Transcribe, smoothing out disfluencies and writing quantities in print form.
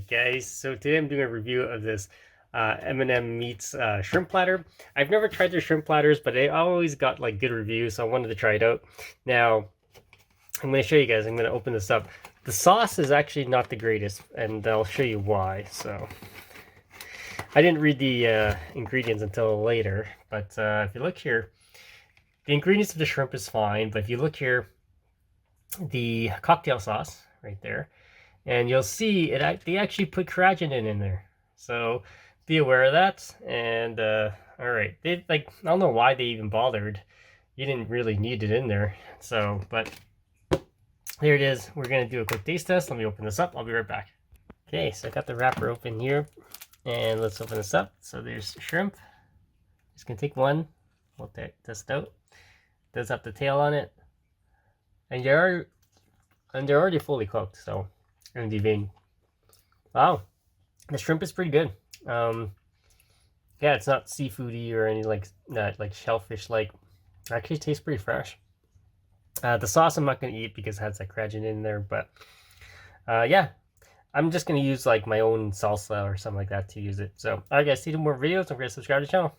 Alright guys, so today I'm doing a review of this M&M Meats shrimp platter. I've never tried their shrimp platters, but they always got like good reviews, so I wanted to try it out. Now, I'm going to show you guys. I'm going to open this up. The sauce is actually not the greatest, and I'll show you why. So, I didn't read the ingredients until later, but if you look here, the ingredients of the shrimp is fine, but if you look here, the cocktail sauce right there, and you'll see they actually put craginin in there, so be aware of that. And all right, they I don't know why they even bothered. You didn't really need it in there, so but there it is. We're gonna do a quick taste test. Let me open this up. I'll be right back. Okay, so I got the wrapper open here, and let's open this up. So there's shrimp. Just gonna take one. We'll test it out. It does have the tail on it, and they're already fully cooked, so and deveined. Wow, the shrimp is pretty good. Yeah, it's not seafoody or any like shellfish like. Actually tastes pretty fresh. The sauce I'm not gonna eat because it has that cragin in there, but yeah, I'm just gonna use like my own salsa or something like that to use it. So alright guys, see more videos. Don't forget to subscribe to the channel.